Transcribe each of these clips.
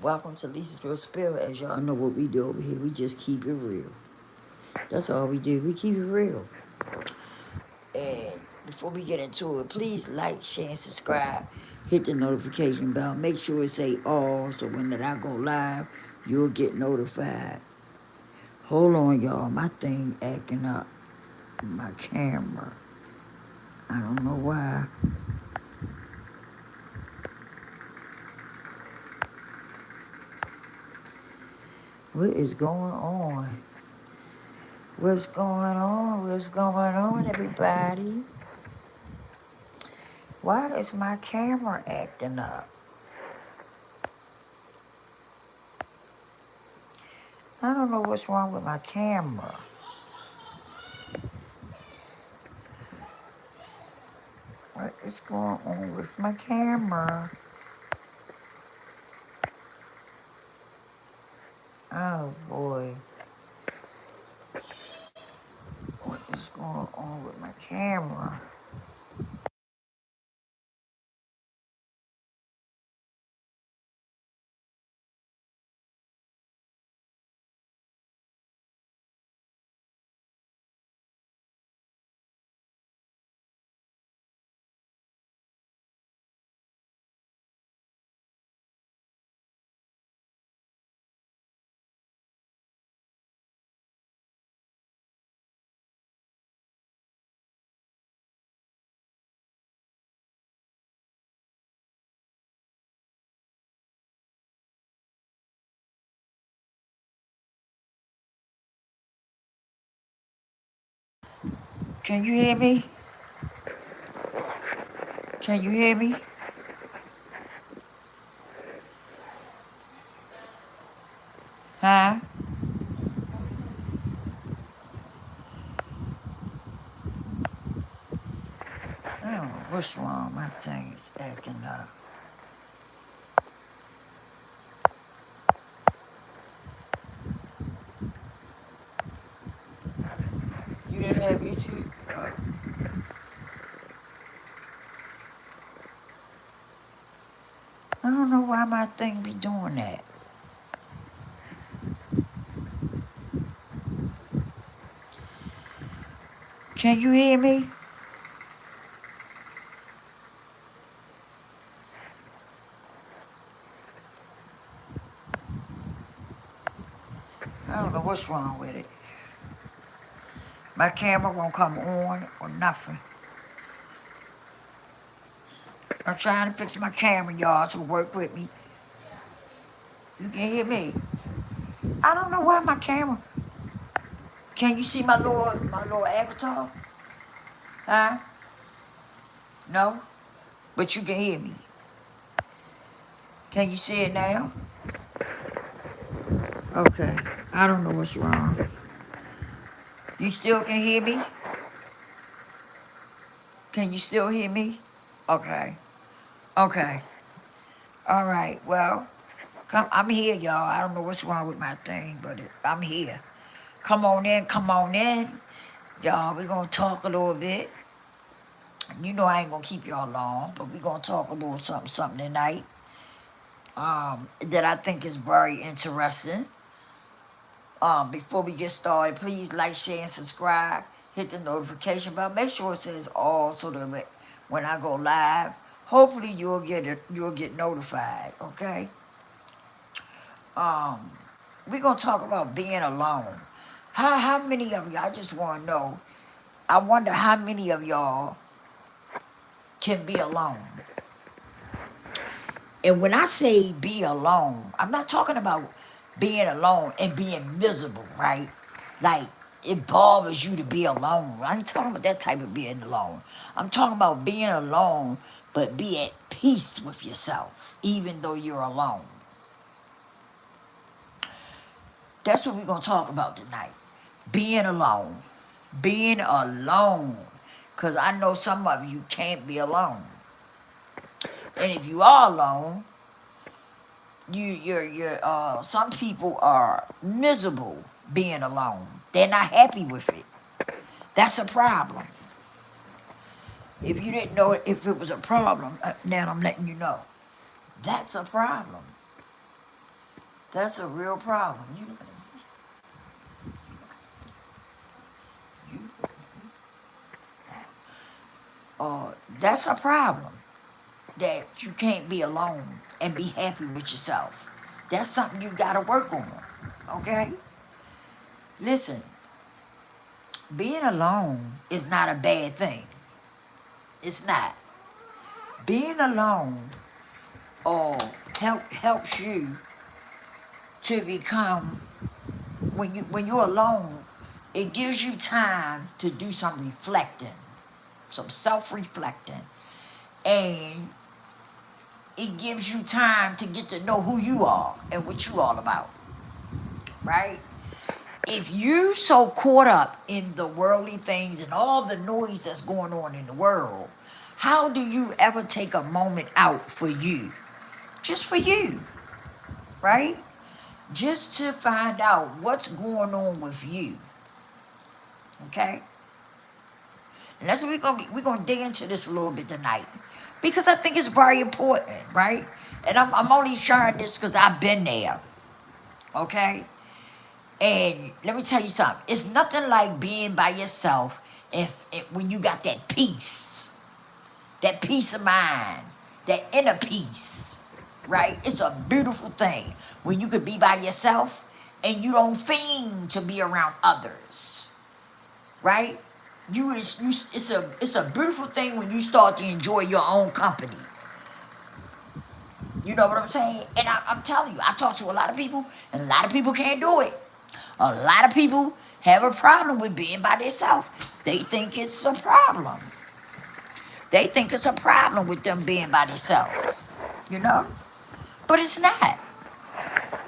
Welcome to Lisa's Real Spill. As y'all know what we do over here, we just keep it real. That's all we do. We keep it real. And before we get into it, please like, share, and subscribe. Hit the notification bell. Make sure it say all so when I go live, you'll get notified. Hold on, y'all. My thing acting up. My camera. I don't know why. What is going on? What's going on? What's going on, everybody? Why is my camera acting up? I don't know what's wrong with my camera. What is going on with my camera? Oh boy. What is going on with my camera? Can you hear me? Can you hear me? Huh? I don't know what's wrong. My thing is acting up. You didn't have YouTube? I don't know why my thing be doing that. Can you hear me? I don't know what's wrong with it. My camera won't come on or nothing. I'm trying to fix my camera, y'all, so work with me. You can hear me. I don't know why my camera. Can you see my little avatar? Huh? No? But you can hear me. Can you see it now? Okay. I don't know what's wrong. You still can hear me? Can you still hear me? Okay. Okay. All right. Well, come. I'm here, y'all. I don't know what's wrong with my thing, but I'm here. Come on in. Come on in. Y'all, we're going to talk a little bit. You know I ain't going to keep y'all long, but we're going to talk a little something tonight that I think is very interesting. Before we get started, please like, share, and subscribe. Hit the notification bell. Make sure it says all so that when I go live, hopefully you'll get notified. Okay. We're gonna talk about being alone. How many of y'all? I just want to know. I wonder how many of y'all can be alone. And when I say be alone, I'm not talking about being alone and being miserable, right? Like it bothers you to be alone. I ain't talking about that type of being alone. I'm talking about being alone, but be at peace with yourself, even though you're alone. That's what we're gonna talk about tonight. Being alone. Being alone. Cause I know some of you can't be alone. And if you are alone, some people are miserable being alone. They're not happy with it. That's a problem. If you didn't know if it was a problem, now I'm letting you know. That's a problem. That's a real problem. You, that's a problem. That you can't be alone and be happy with yourself. That's something you gotta work on. Okay? Listen, being alone is not a bad thing. It's not. Being alone uh, helps you to become when you're alone, it gives you time to do some reflecting, some self-reflecting, and it gives you time to get to know who you are and what you all about, right? If you so caught up in the worldly things and all the noise that's going on in the world, how do you ever take a moment out for you? Just for you, right? Just to find out what's going on with you. Okay? And that's what we're gonna dig into this a little bit tonight. Because I think it's very important, right? And I'm only sharing this because I've been there. Okay? And let me tell you something. It's nothing like being by yourself if when you got that peace of mind, that inner peace, right? It's a beautiful thing when you could be by yourself and you don't fiend to be around others, right? It's a beautiful thing when you start to enjoy your own company. You know what I'm saying? And I'm telling you, I talk to a lot of people, and a lot of people can't do it. A lot of people have a problem with being by themselves. They think it's a problem. They think it's a problem with them being by themselves. You know? But it's not.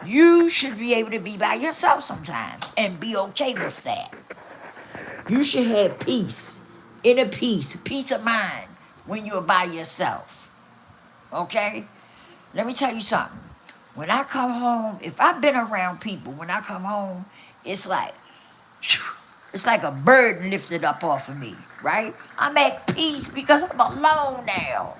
You should be able to be by yourself sometimes and be okay with that. You should have peace, inner peace of mind when you're by yourself. Okay? Let me tell you something. When I come home, if I've been around people, when I come home, it's like, it's like a burden lifted up off of me, right? I'm at peace because I'm alone now.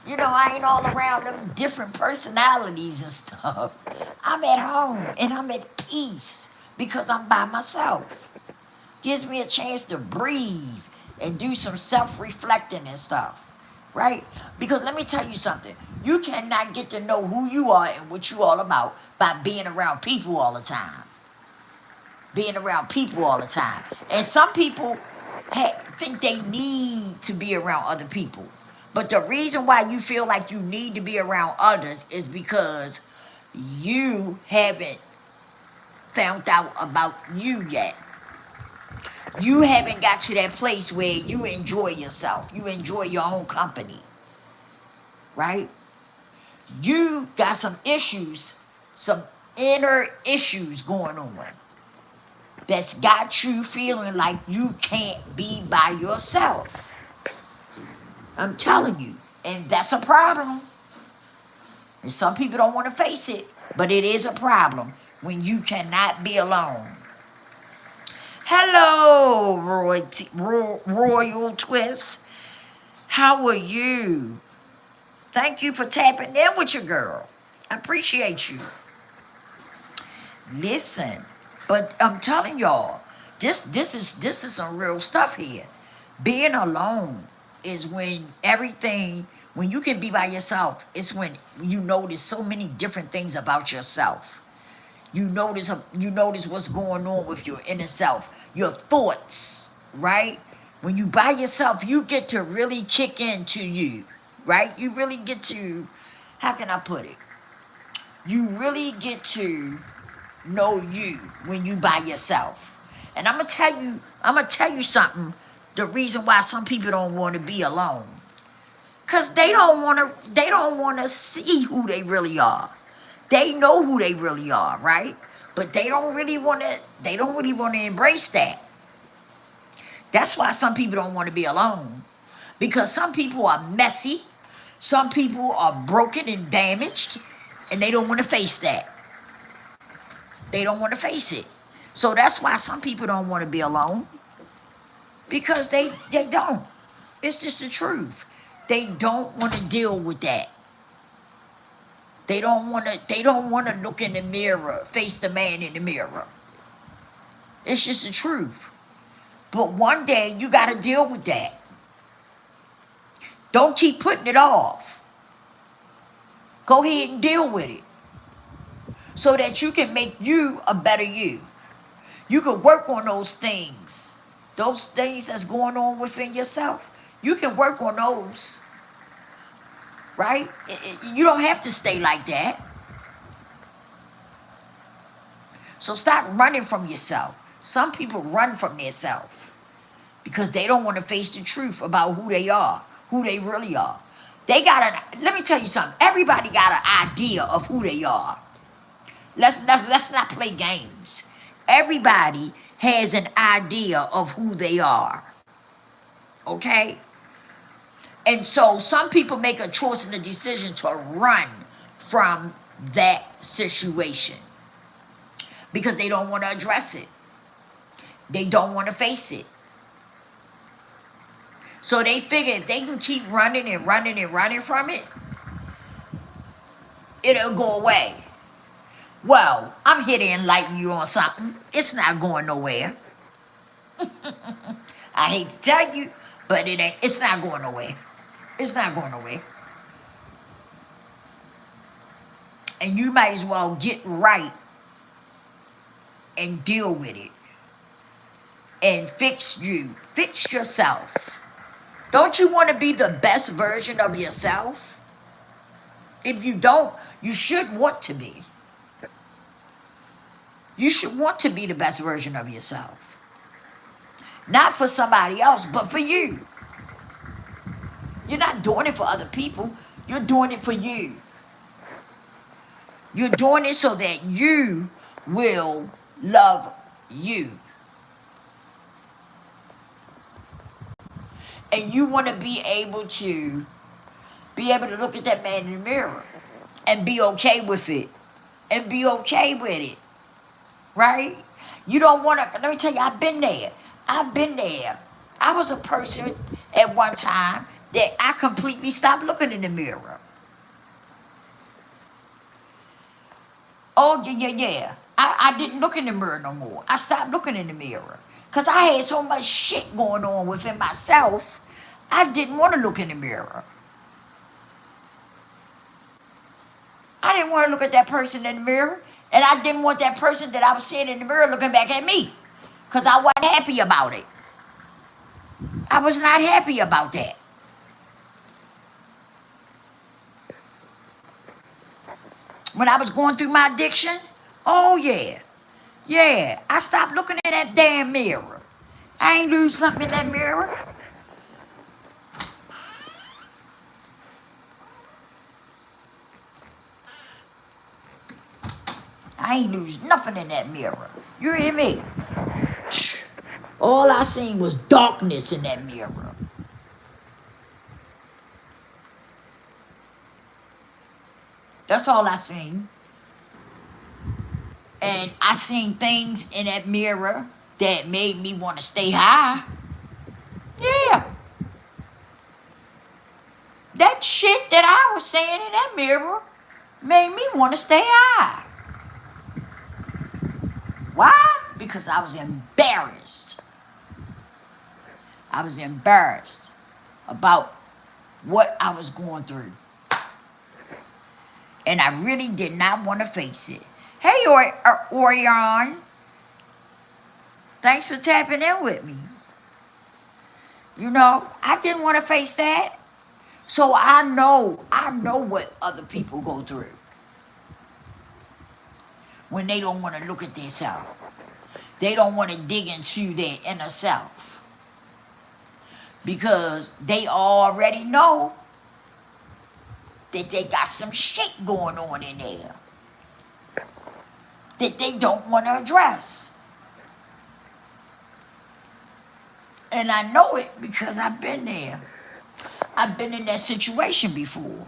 You know, I ain't all around them different personalities and stuff. I'm at home and I'm at peace because I'm by myself. Gives me a chance to breathe and do some self-reflecting and stuff, right? Because let me tell you something. You cannot get to know who you are and what you all about by being around people all the time. Being around people all the time. And some people think they need to be around other people. But the reason why you feel like you need to be around others is because you haven't found out about you yet. You haven't got to that place where you enjoy yourself. You enjoy your own company. Right? You got some issues, some inner issues going on that's got you feeling like you can't be by yourself. I'm telling you. And that's a problem. And some people don't want to face it, but it is a problem when you cannot be alone. Hello, Royal Twist. How are you? Thank you for tapping in with your girl. I appreciate you. Listen, but I'm telling y'all, this is some real stuff here. Being alone is when you can be by yourself, it's when you notice so many different things about yourself. You notice what's going on with your inner self, your thoughts, right? When you by yourself, you get to really kick into you, right? You really get to, how can I put it? You really get to know you when you by yourself. And I'm gonna tell you something, the reason why some people don't want to be alone. Cause they don't wanna see who they really are. They know who they really are, right? But they don't really wanna embrace that. That's why some people don't want to be alone. Because some people are messy, some people are broken and damaged, and they don't want to face that. They don't want to face it. So that's why some people don't want to be alone. Because they don't. It's just the truth. They don't want to deal with that. They don't want to look in the mirror, face the man in the mirror. It's just the truth. But one day you got to deal with that. Don't keep putting it off. Go ahead and deal with it so that you can make you a better you. You can work on those things that's going on within yourself. You can work on those, right? You don't have to stay like that. So stop running from yourself. Some people run from themselves because they don't want to face the truth about who they are, who they really are. Let me tell you something. Everybody got an idea of who they are. Let's not play games. Everybody has an idea of who they are. Okay? And so some people make a choice and a decision to run from that situation because they don't want to address it. They don't want to face it. So they figure if they can keep running and running and running from it, it'll go away. Well, I'm here to enlighten you on something. It's not going nowhere. I hate to tell you, but it's not going nowhere. It's not going nowhere. And you might as well get right and deal with it. And fix yourself. Don't you want to be the best version of yourself? If you don't, you should want to be. You should want to be the best version of yourself. Not for somebody else, but for you. You're not doing it for other people. You're doing it for you. You're doing it so that you will love you. And you want to be able to look at that man in the mirror and be okay with it. And be okay with it. Right? You don't want to, let me tell you, I've been there. I was a person at one time that I completely stopped looking in the mirror. Oh, yeah. I didn't look in the mirror no more. I stopped looking in the mirror. Because I had so much shit going on within myself, I didn't want to look in the mirror. I didn't want to look at that person in the mirror. And I didn't want that person that I was seeing in the mirror looking back at me. Because I wasn't happy about it. I was not happy about that. When I was going through my addiction, oh yeah. Yeah, I stopped looking at that damn mirror. I ain't lose nothing in that mirror. I ain't lose nothing in that mirror. You hear me? All I seen was darkness in that mirror. That's all I seen. And I seen things in that mirror that made me want to stay high. Yeah. That shit that I was saying in that mirror made me want to stay high. Why? Because I was embarrassed. I was embarrassed about what I was going through. And I really did not want to face it. Hey, Orion. Thanks for tapping in with me. You know, I didn't want to face that. So I know what other people go through when they don't want to look at themselves. They don't want to dig into their inner self. Because they already know that they got some shit going on in there that they don't want to address. And I know it because I've been there. I've been in that situation before.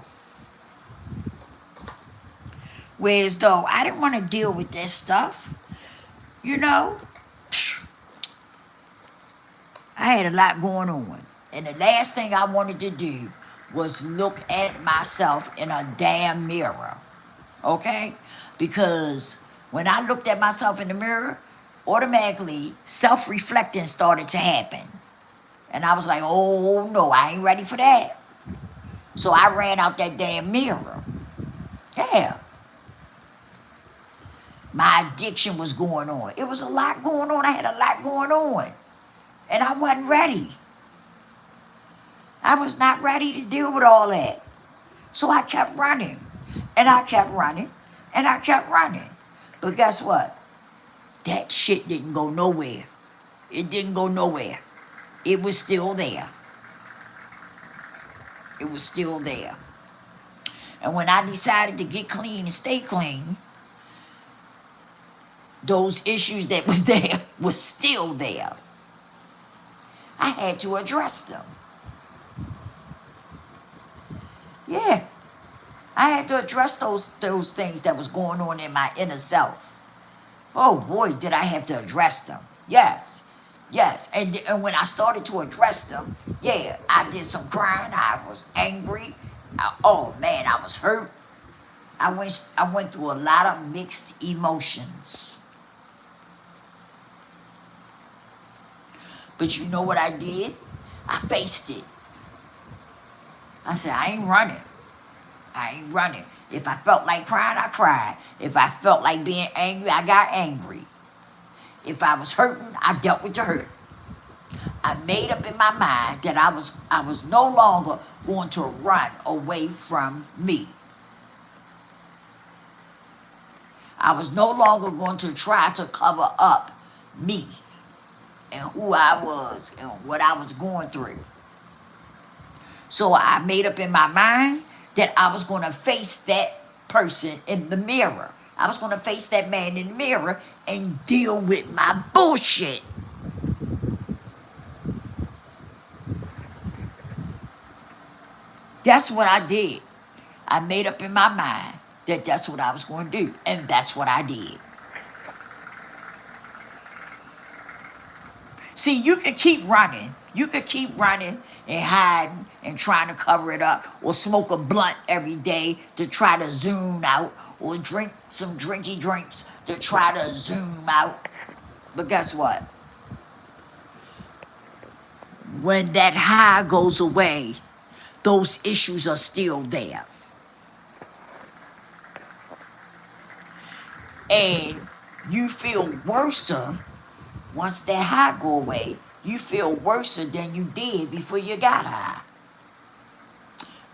Whereas though I didn't want to deal with that stuff, you know, I had a lot going on. And the last thing I wanted to do was look at myself in a damn mirror. okay? Because when I looked at myself in the mirror, automatically self-reflecting started to happen. And I was like, oh no, I ain't ready for that. So I ran out that damn mirror. Yeah. My addiction was going on. It was a lot going on. I had a lot going on. And I wasn't ready. I was not ready to deal with all that. So I kept running. And I kept running. And I kept running. But guess what? That shit didn't go nowhere. It didn't go nowhere. It was still there. It was still there. And when I decided to get clean and stay clean, those issues that was there was still there. I had to address them. Yeah. I had to address those things that was going on in my inner self. Oh boy, did I have to address them. Yes. Yes. And when I started to address them, yeah, I did some crying. I was angry. Oh man, I was hurt. I went through a lot of mixed emotions. But you know what I did? I faced it. I said, I ain't running. I ain't running. If I felt like crying, I cried. If I felt like being angry, I got angry. If I was hurting, I dealt with the hurt. I made up in my mind that I was no longer going to run away from me. I was no longer going to try to cover up me and who I was and what I was going through. So I made up in my mind that I was going to face that person in the mirror. I was going to face that man in the mirror and deal with my bullshit. That's what I did. I made up in my mind that that's what I was going to do. And that's what I did. See, you can keep running. You could keep running and hiding and trying to cover it up, or smoke a blunt every day to try to zoom out, or drink some drinky drinks to try to zoom out. But guess what? When that high goes away, those issues are still there. And you feel worse once that high go away. You feel worse than you did before you got high.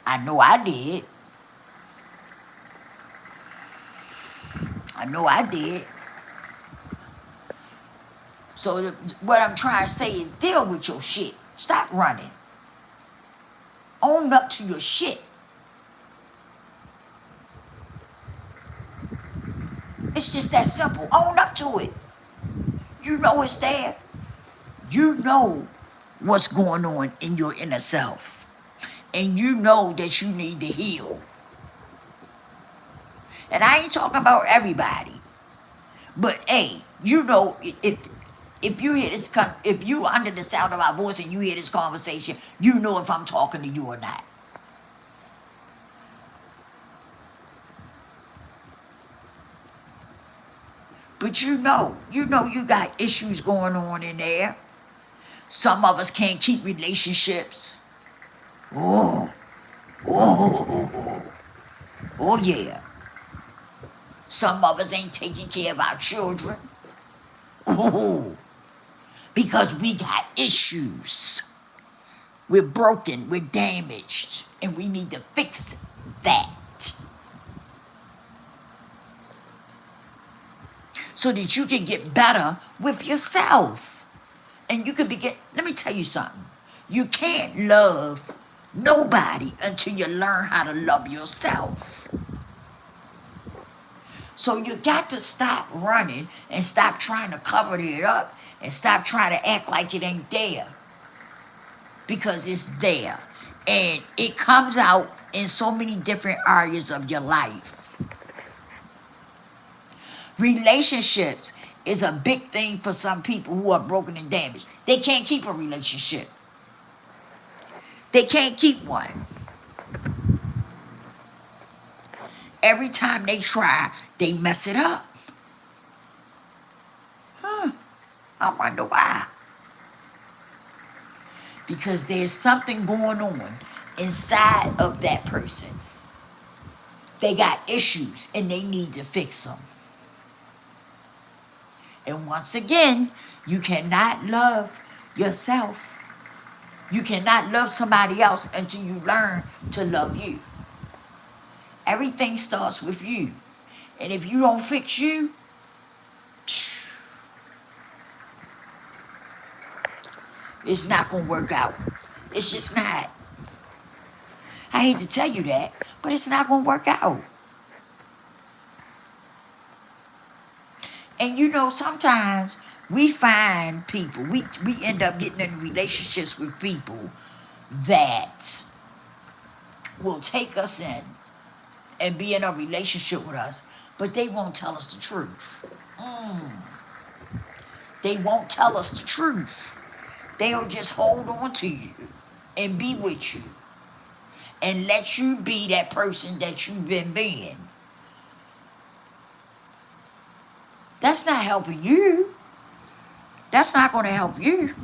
I know I did. I know I did. So what I'm trying to say is deal with your shit. Stop running. Own up to your shit. It's just that simple. Own up to it. You know it's there. You know what's going on in your inner self. And you know that you need to heal. And I ain't talking about everybody. But hey, you know, if you hear this, if you under the sound of my voice and you hear this conversation, you know if I'm talking to you or not. But you know you got issues going on in there. Some of us can't keep relationships. Oh, oh, oh yeah. Some of us ain't taking care of our children. Oh, because we got issues. We're broken, we're damaged, and we need to fix that. So that you can get better with yourself. And you can begin, let me tell you something. You can't love nobody until you learn how to love yourself. So you got to stop running and stop trying to cover it up and stop trying to act like it ain't there. Because it's there. And it comes out in so many different areas of your life. Relationships is a big thing for some people who are broken and damaged. They can't keep a relationship. They can't keep one. Every time they try, they mess it up. I wonder why. Because there's something going on inside of that person. They got issues and they need to fix them. And once again, you cannot love yourself. You cannot love somebody else until you learn to love you. Everything starts with you. And if you don't fix you, it's not going to work out. It's just not. I hate to tell you that, but it's not going to work out. And you know, sometimes we find people, we end up getting in relationships with people that will take us in and be in a relationship with us, but they won't tell us the truth. They won't tell us the truth. They'll just hold on to you and be with you and let you be that person that you've been being. That's not helping you. That's not going to help you.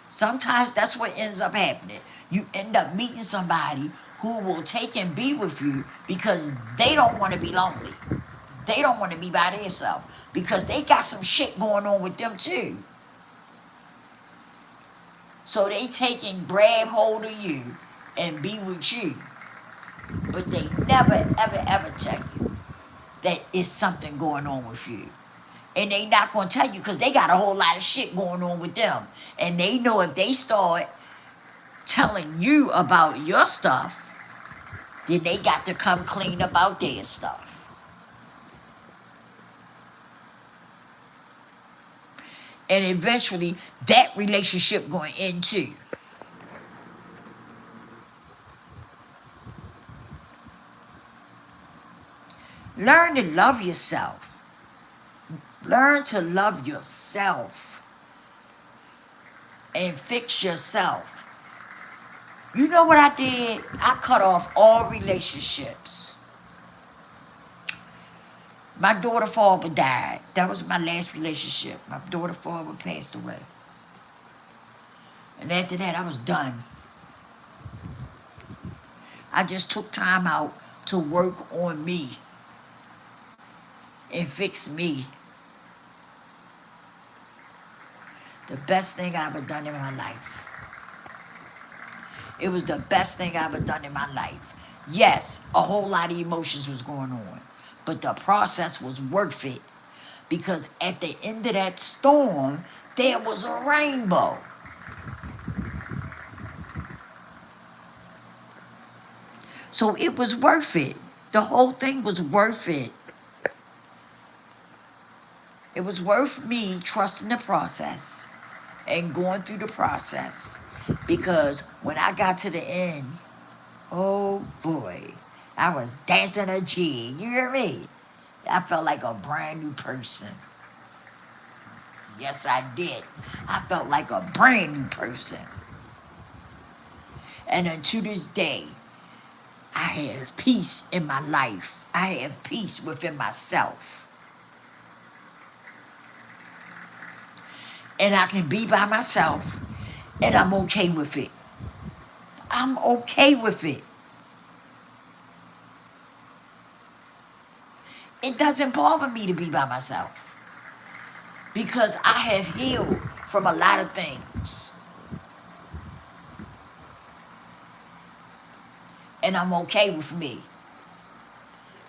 Sometimes that's what ends up happening. You end up meeting somebody who will take and be with you because they don't want to be lonely. They don't want to be by themselves because they got some shit going on with them too. So they take and grab hold of you and be with you. But they never, ever, ever tell you that it's something going on with you. And they not going to tell you because they got a whole lot of shit going on with them. And they know if they start telling you about your stuff, then they got to come clean about their stuff. And eventually, that relationship going to end too. Learn to love yourself. Learn to love yourself. And fix yourself. You know what I did? I cut off all relationships. My daughter father died. That was my last relationship. My daughter father passed away. And after that, I was done. I just took time out to work on me and fix me. The best thing I ever done in my life. It was the best thing I ever done in my life. Yes, a whole lot of emotions was going on, but the process was worth it because at the end of that storm, there was a rainbow. So it was worth it. The whole thing was worth it. It was worth me trusting the process and going through the process. Because when I got to the end, oh boy, I was dancing a jig. You hear me? I felt like a brand new person. Yes, I did. I felt like a brand new person. And until this day, I have peace in my life. I have peace within myself. And I can be by myself, and I'm okay with it. I'm okay with it. It doesn't bother me to be by myself because I have healed from a lot of things. And I'm okay with me.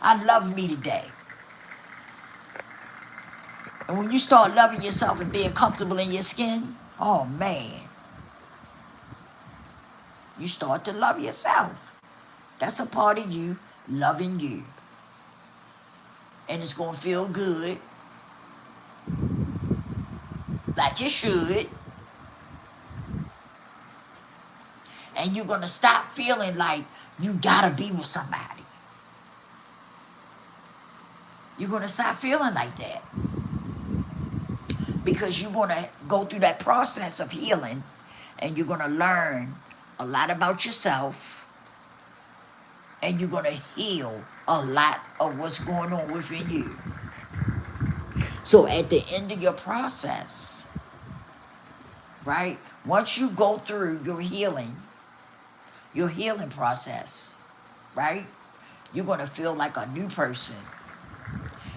I love me today. And when you start loving yourself and being comfortable in your skin, oh man, you start to love yourself. That's a part of you loving you. And it's going to feel good, like you should. And you're going to stop feeling like you got to be with somebody. You're going to stop feeling like that. Because you want to go through that process of healing And you're going to learn a lot about yourself, and you're going to heal a lot of what's going on within you. So at the end of your process, right, once you go through your healing process, right, you're going to feel like a new person,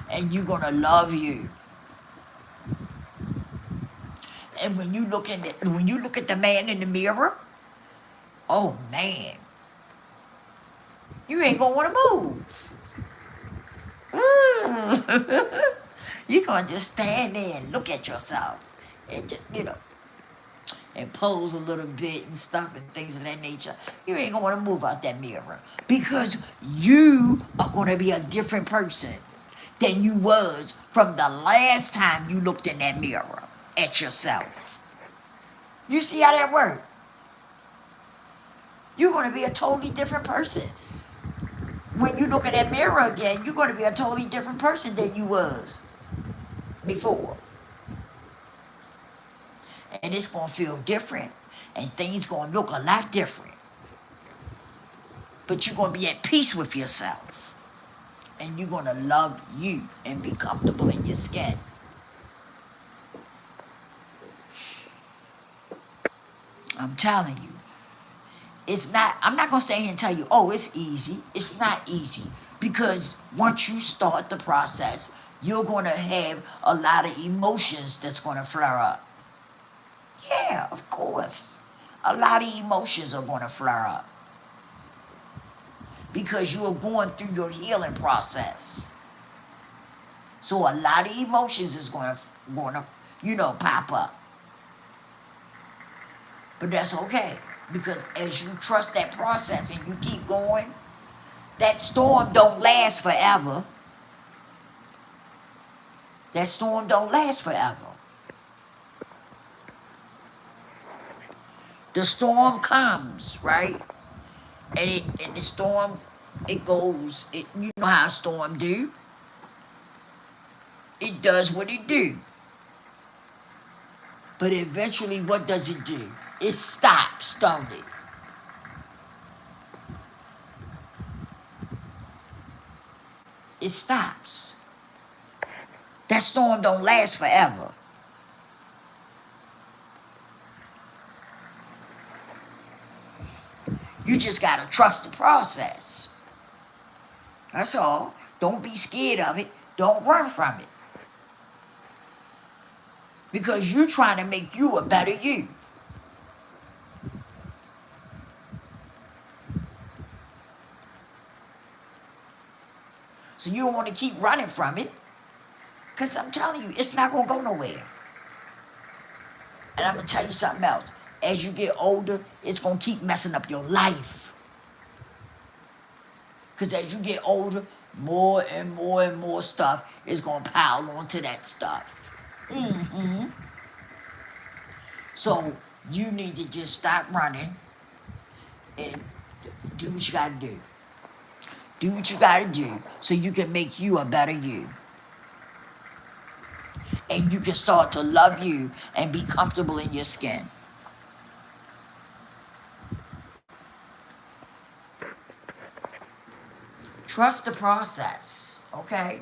and you're going to love you. And when you look at the man in the mirror, oh man, you ain't gonna want to move. You're gonna just stand there and look at yourself, and just, and pose a little bit and stuff and things of that nature. You ain't gonna want to move out that mirror, because you are gonna be a different person than you was from the last time you looked in that mirror at yourself. You see how that works? You're going to be a totally different person. When you look in that mirror again, you're going to be a totally different person than you was before. And it's going to feel different, and things going to look a lot different. But you're going to be at peace with yourself, and you're going to love you and be comfortable in your skin. I'm telling you. I'm not going to stay here and tell you, oh, it's easy. It's not easy. Because once you start the process, you're going to have a lot of emotions that's going to flare up. Yeah, of course. A lot of emotions are going to flare up. Because you are going through your healing process. So a lot of emotions is going to pop up. But that's okay. Because as you trust that process and you keep going, that storm don't last forever. That storm don't last forever. The storm comes, right? And the storm, it goes, you know how a storm do. It does what it do. But eventually, what does it do? It stops, don't it? It stops. That storm don't last forever. You just got to trust the process. That's all. Don't be scared of it. Don't run from it. Because you're trying to make you a better you. So you don't want to keep running from it. Because I'm telling you, it's not going to go nowhere. And I'm going to tell you something else. As you get older, it's going to keep messing up your life. Because as you get older, more and more and more stuff is going to pile onto that stuff. So you need to just stop running and do what you got to do. Do what you got to do so you can make you a better you. And you can start to love you and be comfortable in your skin. Trust the process, okay?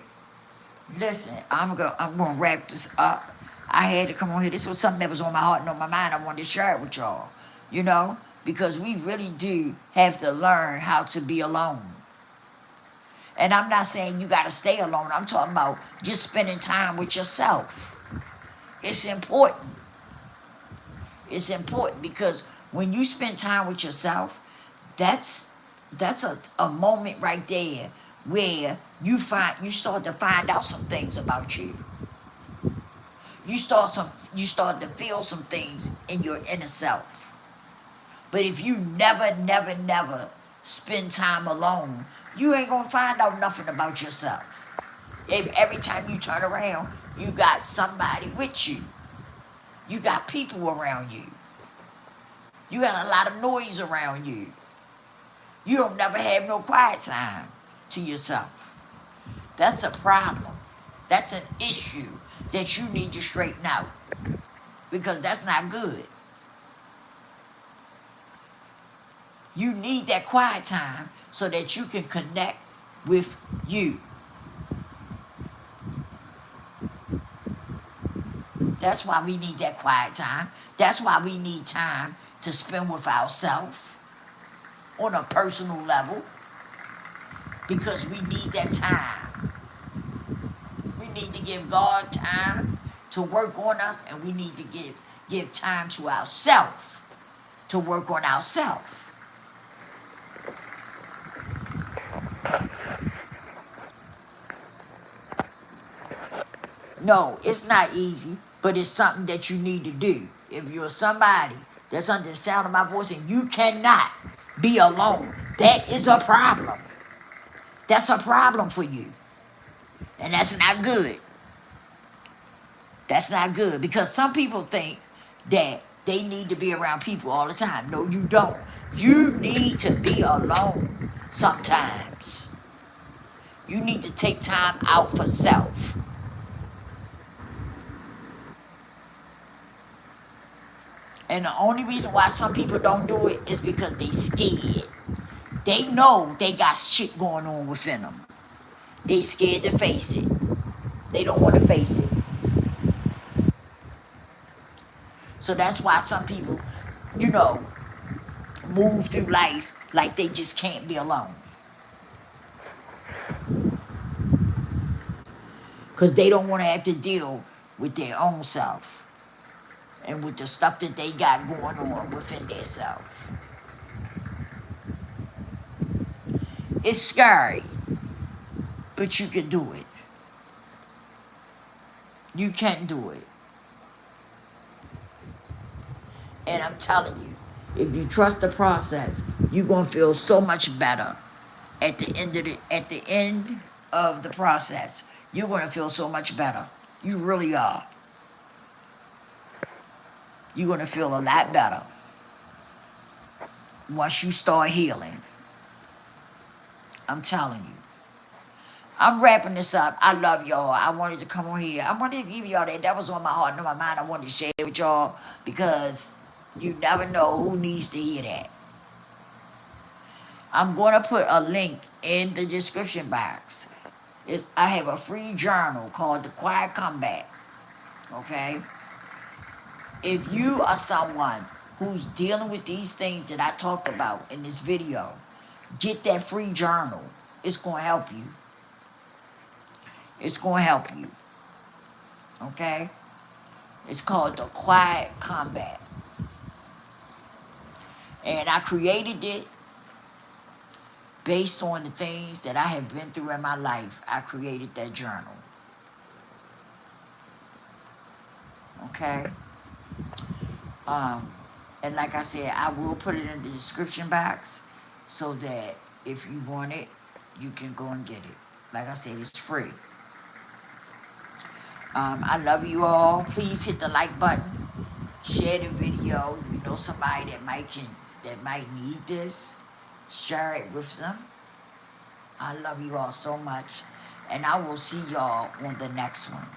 Listen, I'm gonna wrap this up. I had to come on here. This was something that was on my heart and on my mind. I wanted to share it with y'all, because we really do have to learn how to be alone. And I'm not saying you got to stay alone. I'm talking about just spending time with yourself. It's important. It's important because when you spend time with yourself, that's a moment right there where you start to find out some things about you. You start to feel some things in your inner self. But if you never spend time alone, you ain't gonna find out nothing about yourself. If every time you turn around, you got somebody with you. You got people around you. You got a lot of noise around you. You don't never have no quiet time to yourself. That's a problem. That's an issue that you need to straighten out, because that's not good. You need that quiet time so that you can connect with you. That's why we need that quiet time. That's why we need time to spend with ourselves on a personal level, because we need that time. We need to give God time to work on us, and we need to give time to ourselves to work on ourselves. No, it's not easy, but it's something that you need to do. If you're somebody that's under the sound of my voice and you cannot be alone, that is a problem. That's a problem for you. And that's not good. That's not good, because some people think that they need to be around people all the time. No, you don't. You need to be alone sometimes. You need to take time out for self. And the only reason why some people don't do it is because they scared. They know they got shit going on within them. They scared to face it. They don't want to face it. So that's why some people, you know, move through life like they just can't be alone. Because they don't want to have to deal with their own self and with the stuff that they got going on within their self. It's scary, but you can do it. You can do it. And I'm telling you, if you trust the process, you're gonna feel so much better at the end of the process. You're gonna feel so much better. You really are. You're gonna feel a lot better once you start healing. I'm telling you. I'm wrapping this up. I love y'all. I wanted to come on here. I wanted to give y'all that. That was on my heart and on my mind. I wanted to share it with y'all because you never know who needs to hear that. I'm going to put a link in the description box. I have a free journal called The Quiet Comeback. Okay? If you are someone who's dealing with these things that I talked about in this video, get that free journal. It's going to help you. It's going to help you. Okay? It's called The Quiet Comeback. And I created it based on the things that I have been through in my life. I created that journal. Okay? And like I said, I will put it in the description box so that if you want it, you can go and get it. Like I said, it's free. I love you all. Please hit the like button. Share the video. You know somebody that might need this. Share it with them. I love you all so much. And I will see y'all on the next one.